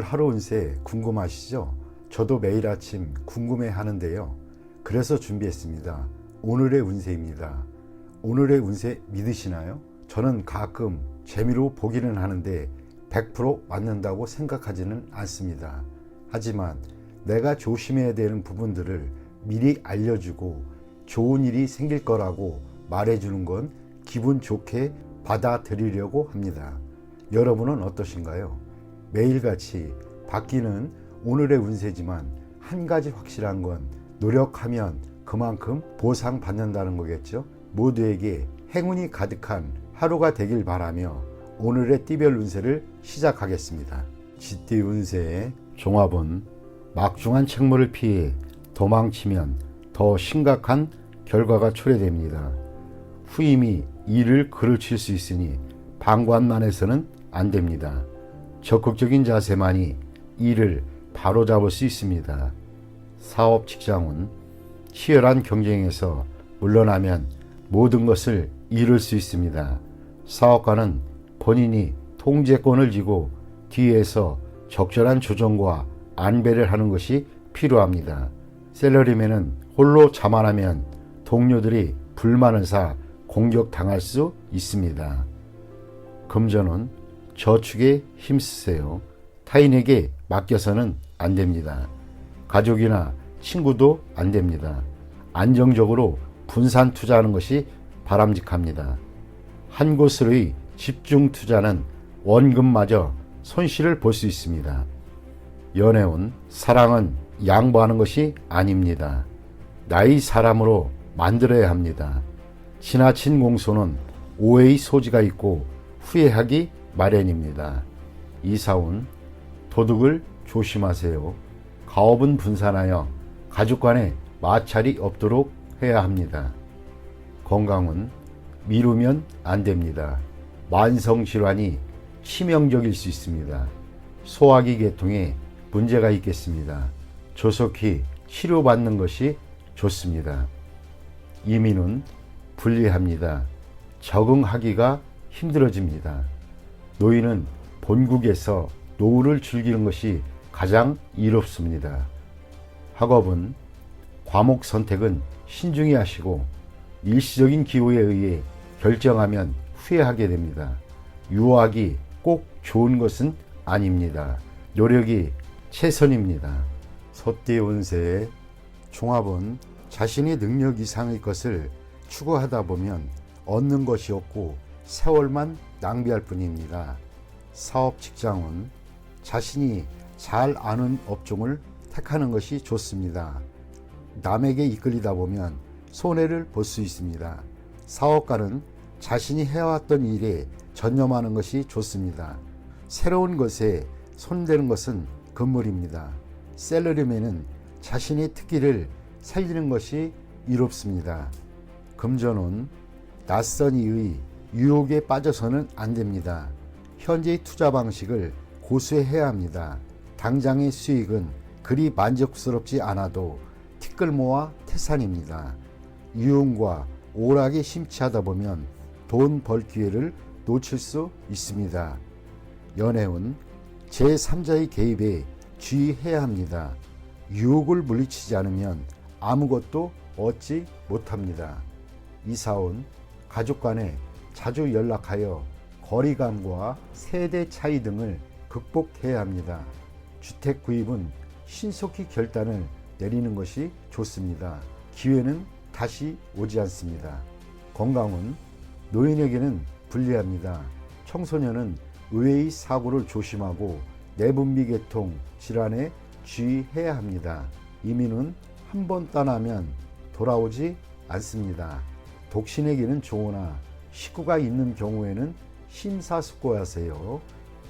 하루 운세 궁금하시죠? 저도 매일 아침 궁금해 하는데요. 그래서 준비했습니다. 오늘의 운세입니다. 오늘의 운세 믿으시나요? 저는 가끔 재미로 보기는 하는데 100% 맞는다고 생각하지는 않습니다. 하지만 내가 조심해야 되는 부분들을 미리 알려주고 좋은 일이 생길 거라고 말해주는 건 기분 좋게 받아들이려고 합니다. 여러분은 어떠신가요? 매일같이 바뀌는 오늘의 운세지만 한 가지 확실한 건 노력하면 그만큼 보상받는다는 거겠죠. 모두에게 행운이 가득한 하루가 되길 바라며 오늘의 띠별 운세를 시작하겠습니다. 쥐띠 운세의 종합은 막중한 책무를 피해 도망치면 더 심각한 결과가 초래됩니다. 후임이 일을 그르칠 수 있으니 방관만 해서는 안 됩니다. 적극적인 자세만이 일을 바로잡을 수 있습니다. 사업 직장은 치열한 경쟁에서 물러나면 모든 것을 잃을 수 있습니다. 사업가는 본인이 통제권을 쥐고 뒤에서 적절한 조정과 안배를 하는 것이 필요합니다. 셀러리맨은 홀로 자만하면 동료들이 불만을 사 공격당할 수 있습니다. 금전은 저축에 힘쓰세요. 타인에게 맡겨서는 안 됩니다. 가족이나 친구도 안 됩니다. 안정적으로 분산 투자하는 것이 바람직합니다. 한 곳으로의 집중 투자는 원금마저 손실을 볼 수 있습니다. 연애운, 사랑은 양보하는 것이 아닙니다. 나의 사람으로 만들어야 합니다. 지나친 공소는 오해의 소지가 있고 후회하기 마련입니다. 이사운, 도둑을 조심하세요. 가업은 분산하여 가족 간에 마찰이 없도록 해야 합니다. 건강은 미루면 안 됩니다. 만성질환이 치명적일 수 있습니다. 소화기 계통에 문제가 있겠습니다. 조속히 치료받는 것이 좋습니다. 이민은 불리합니다. 적응하기가 힘들어집니다. 노인은 본국에서 노후를 즐기는 것이 가장 이롭습니다. 학업은 과목 선택은 신중히 하시고 일시적인 기호에 의해 결정하면 후회하게 됩니다. 유학이 꼭 좋은 것은 아닙니다. 노력이 최선입니다. 소띠 운세의 종합은 자신의 능력 이상의 것을 추구하다 보면 얻는 것이 없고 세월만 낭비할 뿐입니다. 사업 직장은 자신이 잘 아는 업종을 택하는 것이 좋습니다. 남에게 이끌리다 보면 손해를 볼 수 있습니다. 사업가는 자신이 해왔던 일에 전념하는 것이 좋습니다. 새로운 것에 손대는 것은 금물입니다. 셀러리맨은 자신의 특기를 살리는 것이 이롭습니다. 금전은 낯선 이의 유혹에 빠져서는 안 됩니다. 현재의 투자 방식을 고수해야 합니다. 당장의 수익은 그리 만족스럽지 않아도 티끌모아 태산입니다. 유흥과 오락에 심취하다 보면 돈 벌 기회를 놓칠 수 있습니다. 연애운 제3자의 개입에 주의해야 합니다. 유혹을 물리치지 않으면 아무것도 얻지 못합니다. 이사운 가족 간에 자주 연락하여 거리감과 세대 차이 등을 극복해야 합니다. 주택 구입은 신속히 결단을 내리는 것이 좋습니다. 기회는 다시 오지 않습니다. 건강은 노인에게는 불리합니다. 청소년은 의외의 사고를 조심하고 내분비 계통 질환에 주의해야 합니다. 이민은 한 번 떠나면 돌아오지 않습니다. 독신에게는 좋으나 식구가 있는 경우에는 심사숙고하세요.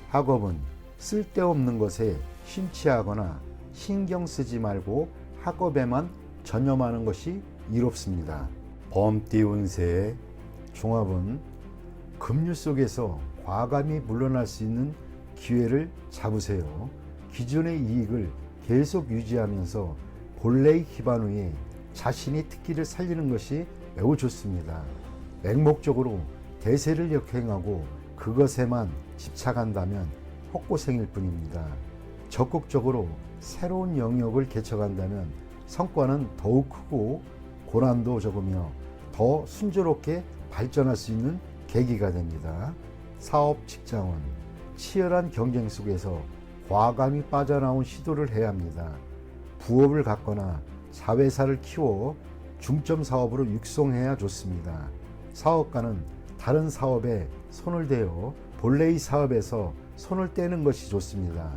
학업은 쓸데없는 것에 심취하거나 신경 쓰지 말고 학업에만 전념하는 것이 이롭습니다. 범띠 운세의 종합은 급류 속에서 과감히 물러날 수 있는 기회를 잡으세요. 기존의 이익을 계속 유지하면서 본래의 기반 위에 자신의 특기를 살리는 것이 매우 좋습니다. 맹목적으로 대세를 역행하고 그것에만 집착한다면 헛고생일 뿐입니다. 적극적으로 새로운 영역을 개척한다면 성과는 더욱 크고 고난도 적으며 더 순조롭게 발전할 수 있는 계기가 됩니다. 사업 직장은 치열한 경쟁 속에서 과감히 빠져나온 시도를 해야 합니다. 부업을 갖거나 자회사를 키워 중점 사업으로 육성해야 좋습니다. 사업가는 다른 사업에 손을 대어 본래의 사업에서 손을 떼는 것이 좋습니다.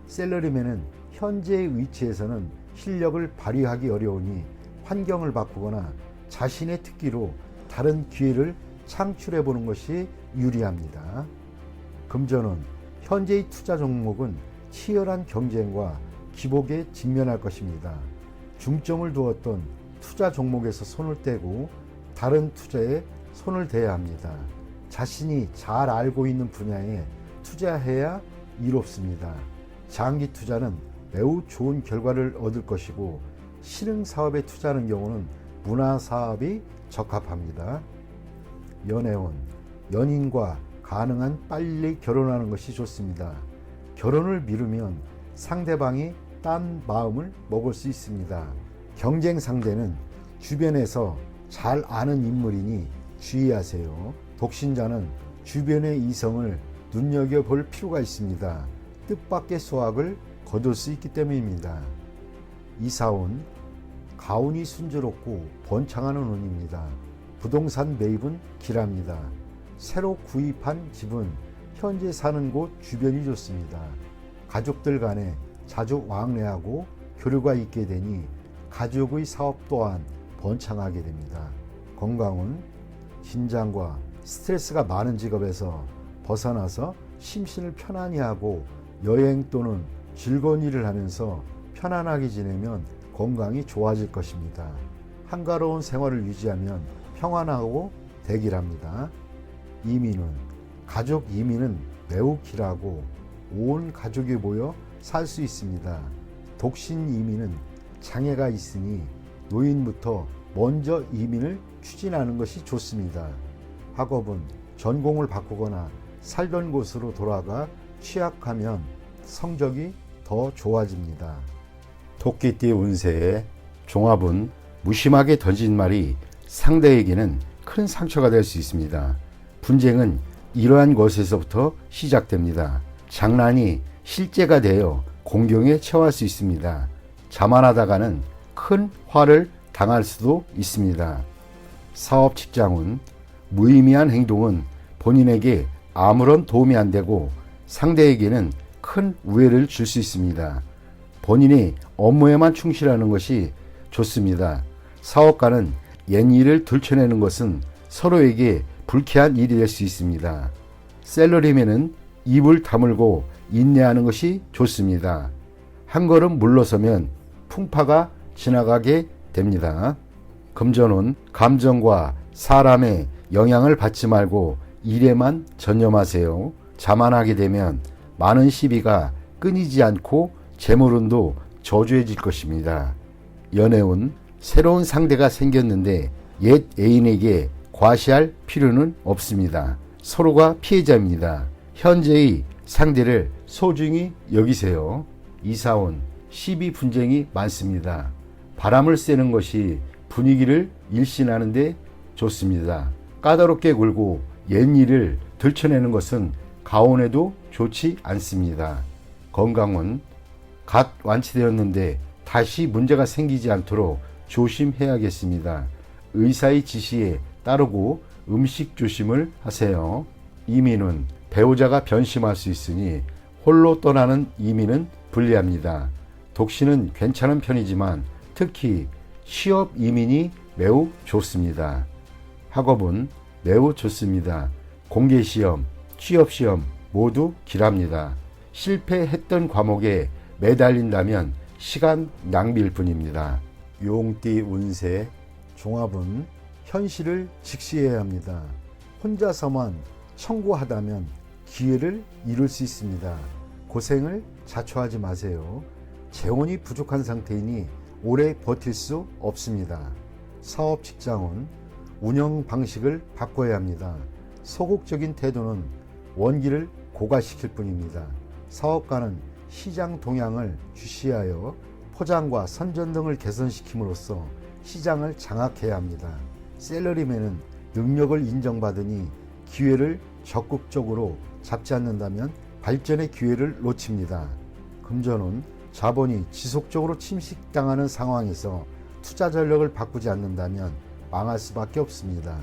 샐러리맨은 현재의 위치에서는 실력을 발휘하기 어려우니 환경을 바꾸거나 자신의 특기로 다른 기회를 창출해 보는 것이 유리합니다. 금전은 현재의 투자 종목은 치열한 경쟁과 기복에 직면할 것입니다. 중점을 두었던 투자 종목에서 손을 떼고 다른 투자에 손을 대야 합니다. 자신이 잘 알고 있는 분야에 투자해야 이롭습니다. 장기 투자는 매우 좋은 결과를 얻을 것이고 신흥 사업에 투자하는 경우는 문화 사업이 적합합니다. 연애운, 연인과 가능한 빨리 결혼하는 것이 좋습니다. 결혼을 미루면 상대방이 딴 마음을 먹을 수 있습니다. 경쟁 상대는 주변에서 잘 아는 인물이니 주의하세요. 독신자는 주변의 이성을 눈여겨볼 필요가 있습니다. 뜻밖의 수확을 거둘 수 있기 때문입니다. 이사운, 가운이 순조롭고 번창하는 운입니다. 부동산 매입은 길합니다. 새로 구입한 집은 현재 사는 곳 주변이 좋습니다. 가족들 간에 자주 왕래하고 교류가 있게 되니 가족의 사업 또한 번창하게 됩니다. 건강은 긴장과 스트레스가 많은 직업에서 벗어나서 심신을 편안히 하고 여행 또는 즐거운 일을 하면서 편안하게 지내면 건강이 좋아질 것입니다. 한가로운 생활을 유지하면 평안하고 대길합니다. 이민은 가족 이민은 매우 길하고 온 가족이 모여 살 수 있습니다. 독신 이민은 장애가 있으니 노인부터 먼저 이민을 추진하는 것이 좋습니다. 학업은 전공을 바꾸거나 살던 곳으로 돌아가 취약하면 성적이 더 좋아집니다. 토끼띠 운세의 종합은 무심하게 던진 말이 상대에게는 큰 상처가 될 수 있습니다. 분쟁은 이러한 것에서부터 시작됩니다. 장난이 실제가 되어 공경에 처할 수 있습니다. 자만하다가는 큰 화를 당할 수도 있습니다. 사업 직장은 무의미한 행동은 본인에게 아무런 도움이 안 되고 상대에게는 큰 우애를 줄 수 있습니다. 본인이 업무에만 충실하는 것이 좋습니다. 사업가는 옛일을 들춰내는 것은 서로에게 불쾌한 일이 될 수 있습니다. 샐러리맨은 입을 다물고 인내하는 것이 좋습니다. 한 걸음 물러서면 풍파가 지나가게 됩니다. 금전운, 감정과 사람의 영향을 받지 말고 일에만 전념하세요. 자만하게 되면 많은 시비가 끊이지 않고 재물운도 저조해질 것입니다. 연애운, 새로운 상대가 생겼는데 옛 애인에게 과시할 필요는 없습니다. 서로가 피해자입니다. 현재의 상대를 소중히 여기세요. 이사운, 시비 분쟁이 많습니다. 바람을 쐬는 것이 분위기를 일신하는 데 좋습니다. 까다롭게 굴고 옛일을 들춰내는 것은 가온에도 좋지 않습니다. 건강은 갓 완치되었는데 다시 문제가 생기지 않도록 조심해야겠습니다. 의사의 지시에 따르고 음식 조심을 하세요. 이민은 배우자가 변심할 수 있으니 홀로 떠나는 이민은 불리합니다. 독신은 괜찮은 편이지만 특히 취업 이민이 매우 좋습니다. 학업은 매우 좋습니다. 공개시험, 취업시험 모두 길합니다. 실패했던 과목에 매달린다면 시간 낭비일 뿐입니다. 용띠 운세 종합은 현실을 직시해야 합니다. 혼자서만 청구하다면 기회를 잃을 수 있습니다. 고생을 자초하지 마세요. 재원이 부족한 상태이니 오래 버틸 수 없습니다. 사업 직장은 운영 방식을 바꿔야 합니다. 소극적인 태도는 원기를 고갈시킬 뿐입니다. 사업가는 시장 동향을 주시하여 포장과 선전 등을 개선시킴으로써 시장을 장악해야 합니다. 셀러리맨은 능력을 인정받으니 기회를 적극적으로 잡지 않는다면 발전의 기회를 놓칩니다. 금전운, 자본이 지속적으로 침식당하는 상황에서 투자 전략을 바꾸지 않는다면 망할 수밖에 없습니다.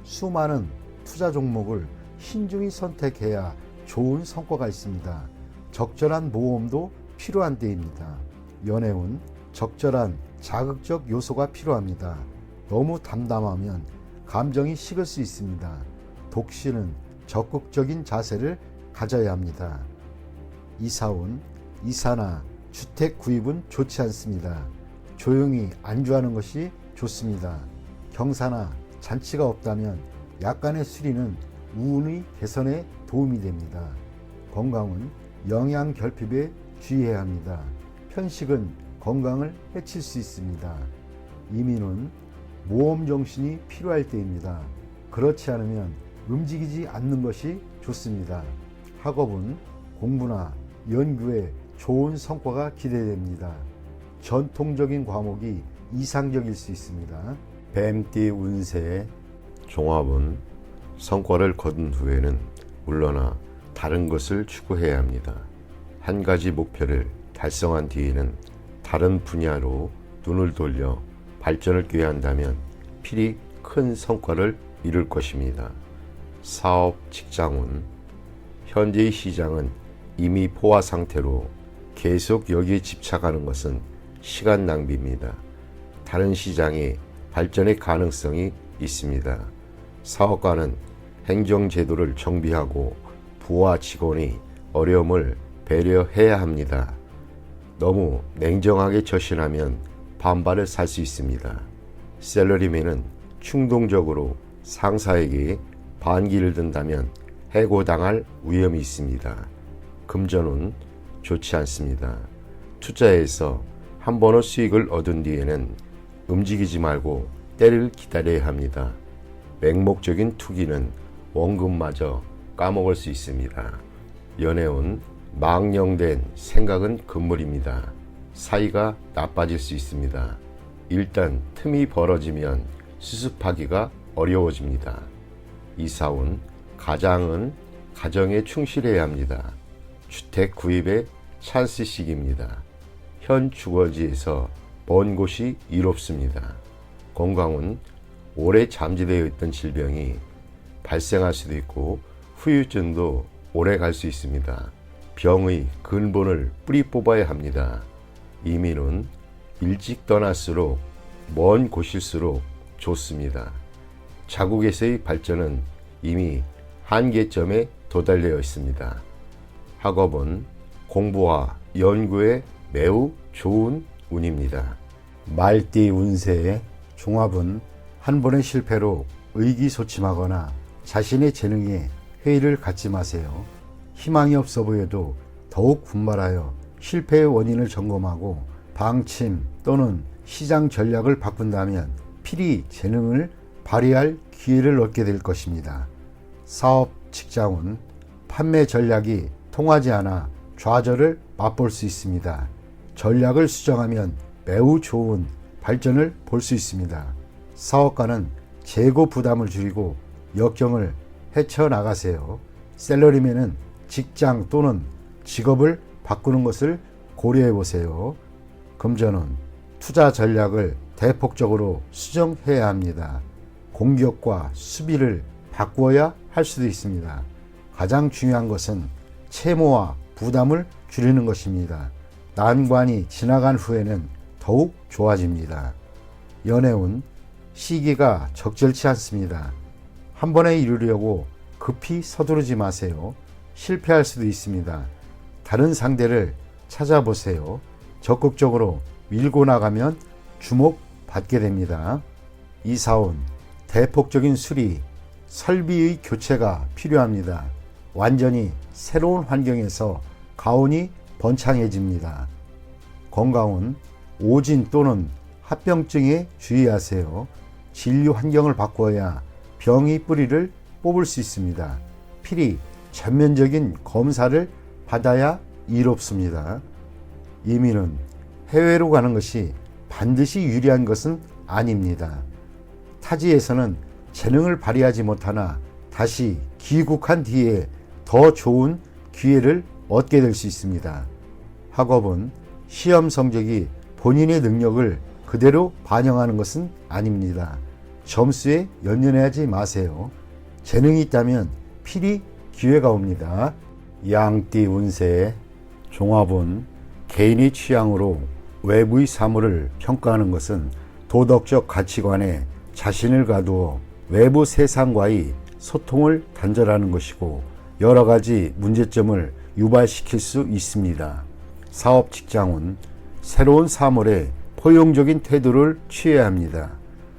수많은 투자 종목을 신중히 선택해야 좋은 성과가 있습니다. 적절한 모험도 필요한 때입니다. 연애운, 적절한 자극적 요소가 필요합니다. 너무 담담하면 감정이 식을 수 있습니다. 독신은 적극적인 자세를 가져야 합니다. 이사운, 이사나 주택 구입은 좋지 않습니다. 조용히 안주하는 것이 좋습니다. 경사나 잔치가 없다면 약간의 수리는 우운의 개선에 도움이 됩니다. 건강은 영양 결핍에 주의해야 합니다. 편식은 건강을 해칠 수 있습니다. 이민은 모험 정신이 필요할 때입니다. 그렇지 않으면 움직이지 않는 것이 좋습니다. 학업은 공부나 연구에 좋은 성과가 기대됩니다. 전통적인 과목이 이상적일 수 있습니다. 뱀띠 운세 종합은 성과를 거둔 후에는 물러나 다른 것을 추구해야 합니다. 한 가지 목표를 달성한 뒤에는 다른 분야로 눈을 돌려 발전을 꾀한다면 필히 큰 성과를 이룰 것입니다. 사업, 직장운 현재의 시장은 이미 포화 상태로 계속 여기에 집착하는 것은 시간 낭비입니다. 다른 시장에 발전의 가능성이 있습니다. 사업가는 행정제도를 정비하고 부하 직원이 어려움을 배려해야 합니다. 너무 냉정하게 처신하면 반발을 살 수 있습니다. 셀러리맨은 충동적으로 상사에게 반기를 든다면 해고당할 위험이 있습니다. 금전은 좋지 않습니다. 투자해서 한 번의 수익을 얻은 뒤에는 움직이지 말고 때를 기다려야 합니다. 맹목적인 투기는 원금마저 까먹을 수 있습니다. 연애운 망령된 생각은 금물입니다. 사이가 나빠질 수 있습니다. 일단 틈이 벌어지면 수습하기가 어려워집니다. 이사운 가장은 가정에 충실해야 합니다. 주택 구입의 찬스 시기입니다. 현 주거지에서 먼 곳이 이롭습니다. 건강은 오래 잠재되어 있던 질병이 발생할 수도 있고 후유증도 오래 갈 수 있습니다. 병의 근본을 뿌리 뽑아야 합니다. 이민은 일찍 떠날수록 먼 곳일수록 좋습니다. 자국에서의 발전은 이미 한계점에 도달되어 있습니다. 학업은 공부와 연구에 매우 좋은 운입니다. 말띠 운세의 종합은 한 번의 실패로 의기소침하거나 자신의 재능에 회의를 갖지 마세요. 희망이 없어 보여도 더욱 분발하여 실패의 원인을 점검하고 방침 또는 시장 전략을 바꾼다면 필히 재능을 발휘할 기회를 얻게 될 것입니다. 사업, 직장은 판매 전략이 통하지 않아 좌절을 맛볼 수 있습니다. 전략을 수정하면 매우 좋은 발전을 볼 수 있습니다. 사업가는 재고 부담을 줄이고 역경을 헤쳐나가세요. 셀러리맨은 직장 또는 직업을 바꾸는 것을 고려해 보세요. 금전은 투자 전략을 대폭적으로 수정해야 합니다. 공격과 수비를 바꾸어야 할 수도 있습니다. 가장 중요한 것은 채무와 부담을 줄이는 것입니다. 난관이 지나간 후에는 더욱 좋아집니다. 연애운 시기가 적절치 않습니다. 한 번에 이루려고 급히 서두르지 마세요. 실패할 수도 있습니다. 다른 상대를 찾아보세요. 적극적으로 밀고 나가면 주목받게 됩니다. 이사운 대폭적인 수리, 설비의 교체가 필요합니다. 완전히 새로운 환경에서 가온이 번창해집니다. 건강은 오진 또는 합병증에 주의하세요. 진료 환경을 바꾸어야 병의 뿌리를 뽑을 수 있습니다. 필히 전면적인 검사를 받아야 이롭습니다. 이민은 해외로 가는 것이 반드시 유리한 것은 아닙니다. 타지에서는 재능을 발휘하지 못하나 다시 귀국한 뒤에 더 좋은 기회를 얻게 될 수 있습니다. 학업은 시험 성적이 본인의 능력을 그대로 반영하는 것은 아닙니다. 점수에 연연하지 마세요. 재능이 있다면 필히 기회가 옵니다. 양띠 운세 종합은 개인의 취향으로 외부의 사물을 평가하는 것은 도덕적 가치관에 자신을 가두어 외부 세상과의 소통을 단절하는 것이고 여러 가지 문제점을 유발시킬 수 있습니다. 사업 직장은 새로운 사물에 포용적인 태도를 취해야 합니다.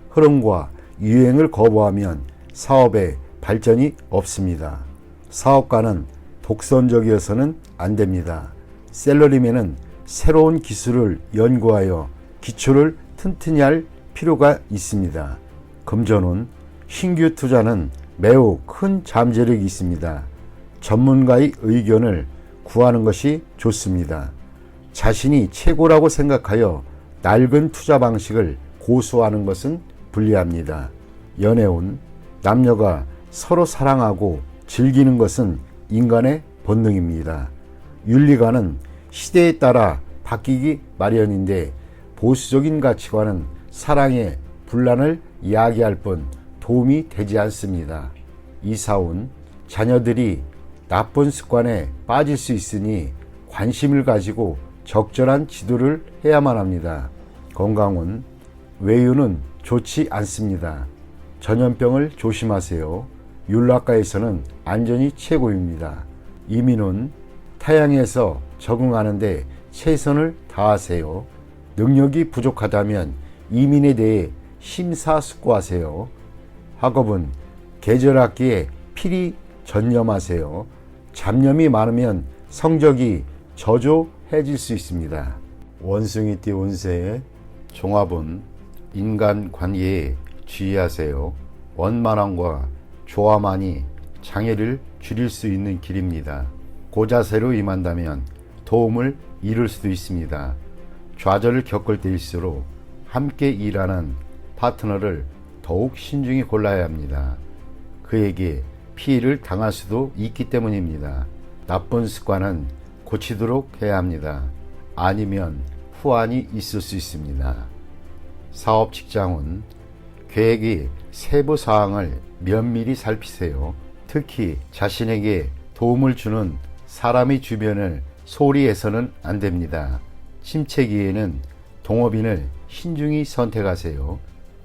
흐름과 유행을 거부하면 사업에 발전이 없습니다. 사업가는 독선적이어서는 안 됩니다. 셀러리맨은 새로운 기술을 연구하여 기초를 튼튼히 할 필요가 있습니다. 금전운 신규 투자는 매우 큰 잠재력이 있습니다. 전문가의 의견을 구하는 것이 좋습니다. 자신이 최고라고 생각하여 낡은 투자 방식을 고수하는 것은 불리합니다. 연애운 남녀가 서로 사랑하고 즐기는 것은 인간의 본능입니다. 윤리관은 시대에 따라 바뀌기 마련인데 보수적인 가치관은 사랑의 분란을 이야기할 뿐 도움이 되지 않습니다. 이사운 자녀들이 나쁜 습관에 빠질 수 있으니 관심을 가지고 적절한 지도를 해야만 합니다. 건강운 외유는 좋지 않습니다. 전염병을 조심하세요. 윤락가에서는 안전이 최고입니다. 이민은 타향에서 적응하는데 최선을 다하세요. 능력이 부족하다면 이민에 대해 심사숙고하세요. 학업은 계절학기에 필히 전념하세요. 잡념이 많으면 성적이 저조해질 수 있습니다. 원숭이띠 운세 종합은 인간관계에 주의하세요. 원만함과 조화만이 장애를 줄일 수 있는 길입니다. 고자세로 임한다면 도움을 이룰 수도 있습니다. 좌절을 겪을 때일수록 함께 일하는 파트너를 더욱 신중히 골라야 합니다. 그에게 피해를 당할 수도 있기 때문입니다. 나쁜 습관은 고치도록 해야 합니다. 아니면 후환이 있을 수 있습니다. 사업 직장은 계획의 세부 사항을 면밀히 살피세요. 특히 자신에게 도움을 주는 사람의 주변을 소홀히 해서는 안 됩니다. 침체기에는 동업인을 신중히 선택하세요.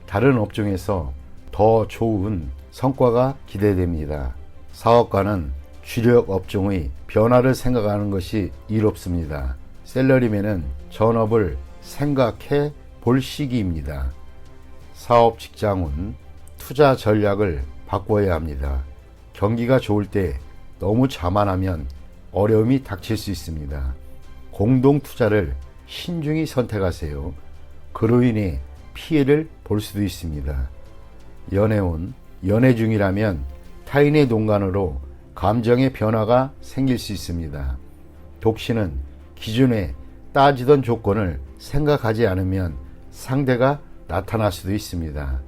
다른 업종에서 더 좋은 성과가 기대됩니다. 사업가는 주력 업종의 변화를 생각하는 것이 이롭습니다. 셀러리맨은 전업을 생각해 볼 시기입니다. 사업 직장은 투자 전략을 바꿔야 합니다. 경기가 좋을 때 너무 자만하면 어려움이 닥칠 수 있습니다. 공동 투자를 신중히 선택하세요. 그로 인해 피해를 볼 수도 있습니다. 연애운 연애 중이라면 타인의 동간으로 감정의 변화가 생길 수 있습니다. 독신은 기존에 따지던 조건을 생각하지 않으면 상대가 나타날 수도 있습니다.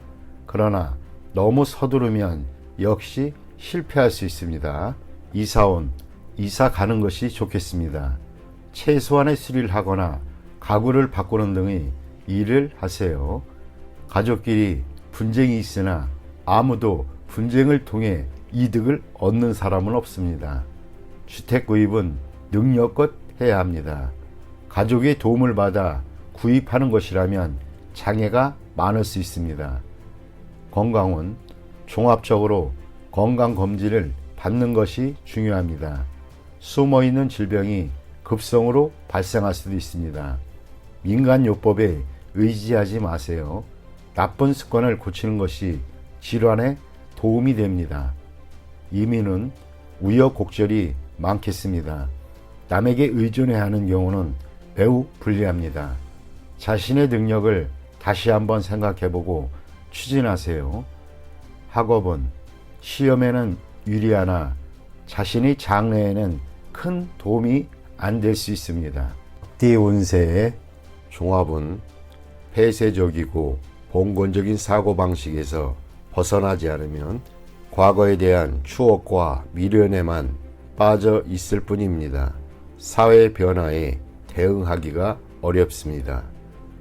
그러나 너무 서두르면 역시 실패할 수 있습니다. 이사온 이사 가는 것이 좋겠습니다. 최소한의 수리를 하거나 가구를 바꾸는 등의 일을 하세요. 가족끼리 분쟁이 있으나 아무도 분쟁을 통해 이득을 얻는 사람은 없습니다. 주택 구입은 능력껏 해야 합니다. 가족의 도움을 받아 구입하는 것이라면 장애가 많을 수 있습니다. 건강은 종합적으로 건강검진을 받는 것이 중요합니다. 숨어있는 질병이 급성으로 발생할 수도 있습니다. 민간요법에 의지하지 마세요. 나쁜 습관을 고치는 것이 질환에 도움이 됩니다. 이민은 우여곡절이 많겠습니다. 남에게 의존해야 하는 경우는 매우 불리합니다. 자신의 능력을 다시 한번 생각해보고 추진하세요. 학업은 시험에는 유리하나 자신의 장래에는 큰 도움이 안 될 수 있습니다. 띠 운세의 종합은 폐쇄적이고 봉건적인 사고방식에서 벗어나지 않으면 과거에 대한 추억과 미련에만 빠져 있을 뿐입니다. 사회 변화에 대응하기가 어렵습니다.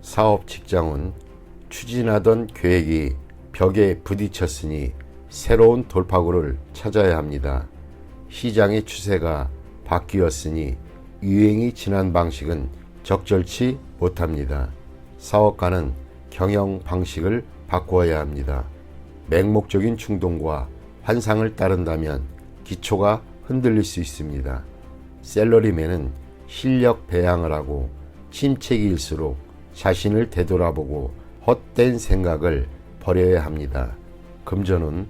사업 직장은 추진하던 계획이 벽에 부딪혔으니 새로운 돌파구를 찾아야 합니다. 시장의 추세가 바뀌었으니 유행이 지난 방식은 적절치 못합니다. 사업가는 경영 방식을 바꾸어야 합니다. 맹목적인 충동과 환상을 따른다면 기초가 흔들릴 수 있습니다. 셀러리맨은 실력 배양을 하고 침체기일수록 자신을 되돌아보고 헛된 생각을 버려야 합니다. 금전은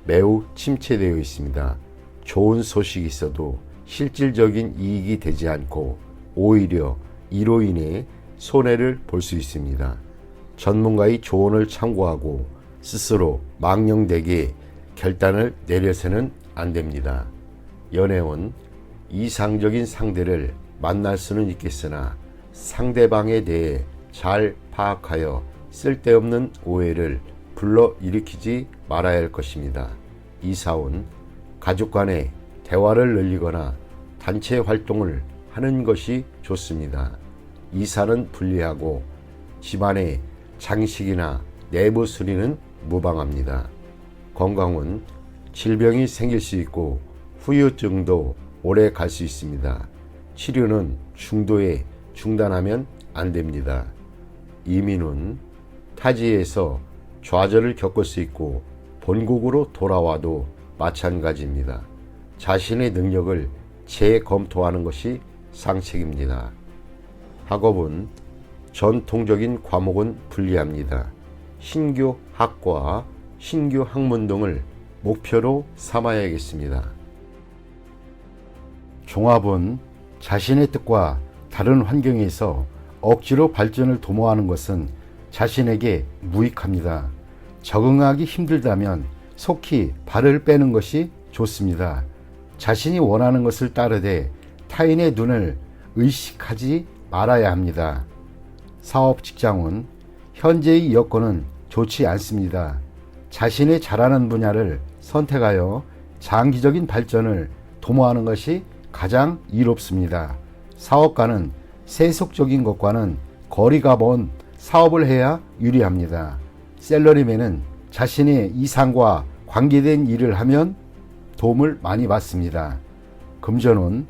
매우 침체되어 있습니다. 좋은 소식이 있어도 실질적인 이익이 되지 않고 오히려 이로 인해 손해를 볼 수 있습니다. 전문가의 조언을 참고하고 스스로 망령되게 결단을 내려서는 안 됩니다. 연애운 이상적인 상대를 만날 수는 있겠으나 상대방에 대해 잘 파악하여 쓸데없는 오해를 불러일으키지 말아야 할 것입니다. 이사운 가족 간의 대화를 늘리거나 단체 활동을 하는 것이 좋습니다. 이사는 불리하고 집안의 장식이나 내부 수리는 무방합니다. 건강은 질병이 생길 수 있고 후유증도 오래 갈 수 있습니다. 치료는 중도에 중단하면 안 됩니다. 이민은 타지에서 좌절을 겪을 수 있고 본국으로 돌아와도 마찬가지입니다. 자신의 능력을 재검토하는 것이 상책입니다. 학업은 전통적인 과목은 불리합니다. 신규 학과, 신규 학문 등을 목표로 삼아야겠습니다. 종합은 자신의 뜻과 다른 환경에서 억지로 발전을 도모하는 것은 자신에게 무익합니다. 적응하기 힘들다면 속히 발을 빼는 것이 좋습니다. 자신이 원하는 것을 따르되 타인의 눈을 의식하지 말아야 합니다. 사업 직장은 현재의 여건은 좋지 않습니다. 자신의 잘하는 분야를 선택하여 장기적인 발전을 도모하는 것이 가장 이롭습니다. 사업가는 세속적인 것과는 거리가 먼 사업을 해야 유리합니다. 셀러리맨은 자신의 이상과 관계된 일을 하면 도움을 많이 받습니다. 금전은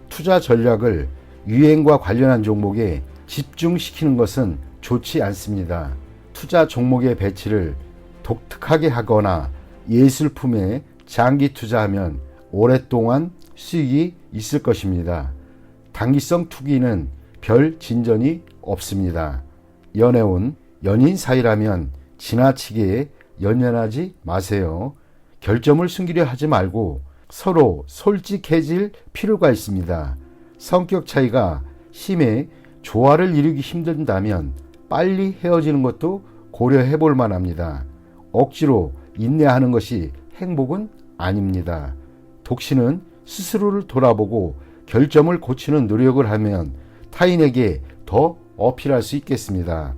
투자 전략을 유행과 관련한 종목에 집중시키는 것은 좋지 않습니다. 투자 종목의 배치를 독특하게 하거나 예술품에 장기 투자하면 오랫동안 수익이 있을 것입니다. 단기성 투기는 별 진전이 없습니다. 연애운 연인 사이라면 지나치게 연연하지 마세요. 결점을 숨기려 하지 말고 서로 솔직해질 필요가 있습니다. 성격 차이가 심해 조화를 이루기 힘든다면 빨리 헤어지는 것도 고려해 볼 만합니다. 억지로 인내하는 것이 행복은 아닙니다. 독신은 스스로를 돌아보고 결점을 고치는 노력을 하면 타인에게 더 어필할 수 있겠습니다.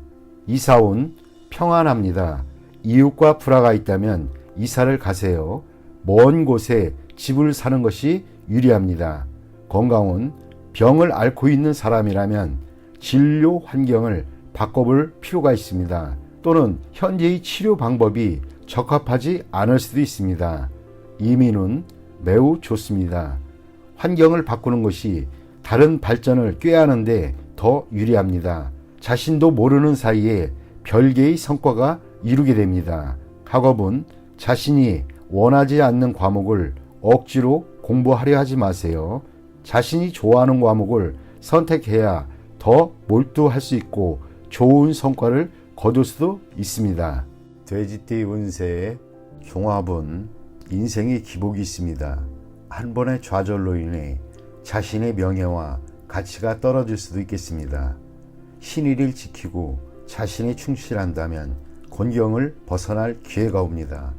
이사운 평안합니다. 이웃과 불화가 있다면 이사를 가세요. 먼 곳에 집을 사는 것이 유리합니다. 건강은 병을 앓고 있는 사람이라면 진료 환경을 바꿔볼 필요가 있습니다. 또는 현재의 치료 방법이 적합하지 않을 수도 있습니다. 이민은 매우 좋습니다. 환경을 바꾸는 것이 다른 발전을 꾀하는데 더 유리합니다. 자신도 모르는 사이에 별개의 성과가 이루게 됩니다. 학업은 자신이 원하지 않는 과목을 억지로 공부하려 하지 마세요. 자신이 좋아하는 과목을 선택해야 더 몰두할 수 있고 좋은 성과를 거둘 수도 있습니다. 돼지띠 운세의 종합은 인생의 기복이 있습니다. 한 번의 좌절로 인해 자신의 명예와 가치가 떨어질 수도 있겠습니다. 신의를 지키고 자신에 충실한다면 곤경을 벗어날 기회가 옵니다.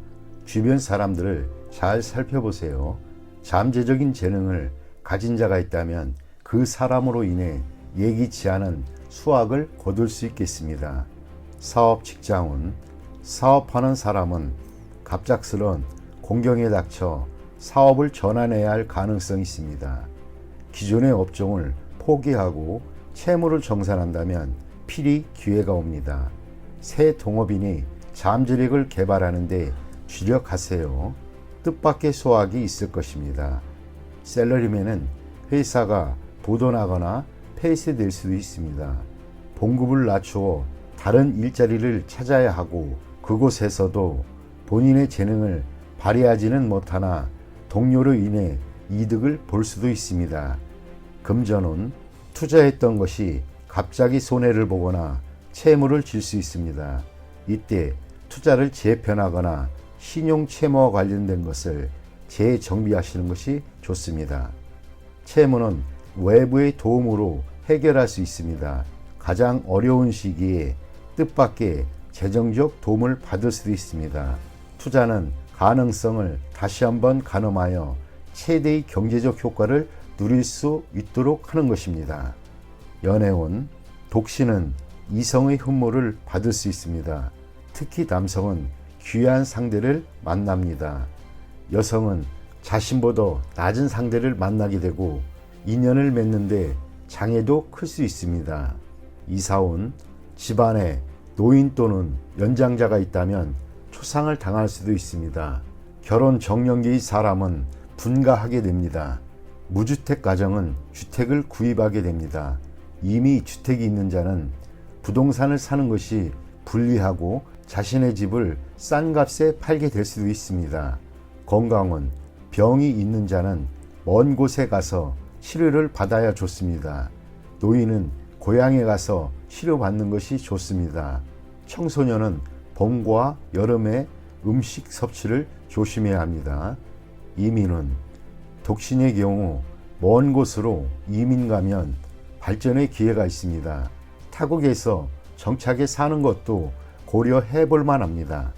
주변 사람들을 잘 살펴보세요. 잠재적인 재능을 가진 자가 있다면 그 사람으로 인해 예기치 않은 수확을 거둘 수 있겠습니다. 사업 직장운, 사업하는 사람은 갑작스런 공경에 닥쳐 사업을 전환해야 할 가능성이 있습니다. 기존의 업종을 포기하고 채무를 정산한다면 필히 기회가 옵니다. 새 동업인이 잠재력을 개발하는데 주력하세요. 뜻밖의 수확이 있을 것입니다. 셀러리맨은 회사가 부도나거나 폐쇄될 수도 있습니다. 봉급을 낮추어 다른 일자리를 찾아야 하고 그곳에서도 본인의 재능을 발휘하지는 못하나 동료로 인해 이득을 볼 수도 있습니다. 금전운, 투자했던 것이 갑자기 손해를 보거나 채무를 질 수 있습니다. 이때 투자를 재편하거나 신용 채무와 관련된 것을 재정비하시는 것이 좋습니다. 채무는 외부의 도움으로 해결할 수 있습니다. 가장 어려운 시기에 뜻밖의 재정적 도움을 받을 수도 있습니다. 투자는 가능성을 다시 한번 가늠하여 최대의 경제적 효과를 누릴 수 있도록 하는 것입니다. 연애운, 독신은 이성의 흠모를 받을 수 있습니다. 특히 남성은 귀한 상대를 만납니다. 여성은 자신보다 낮은 상대를 만나게 되고 인연을 맺는데 장애도 클 수 있습니다. 이사운, 집안에 노인 또는 연장자가 있다면 초상을 당할 수도 있습니다. 결혼 정년기의 사람은 분가하게 됩니다. 무주택 가정은 주택을 구입하게 됩니다. 이미 주택이 있는 자는 부동산을 사는 것이 불리하고 자신의 집을 싼 값에 팔게 될 수도 있습니다. 건강은 병이 있는 자는 먼 곳에 가서 치료를 받아야 좋습니다. 노인은 고향에 가서 치료받는 것이 좋습니다. 청소년은 봄과 여름에 음식 섭취를 조심해야 합니다. 이민은 독신의 경우 먼 곳으로 이민 가면 발전의 기회가 있습니다. 타국에서 정착해 사는 것도 고려해 볼 만합니다.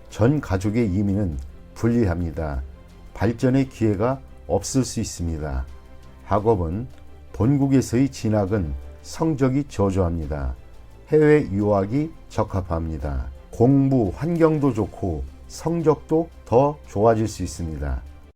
전 가족의 이민은 불리합니다. 발전의 기회가 없을 수 있습니다. 학업은 본국에서의 진학은 성적이 저조합니다. 해외 유학이 적합합니다. 공부 환경도 좋고 성적도 더 좋아질 수 있습니다.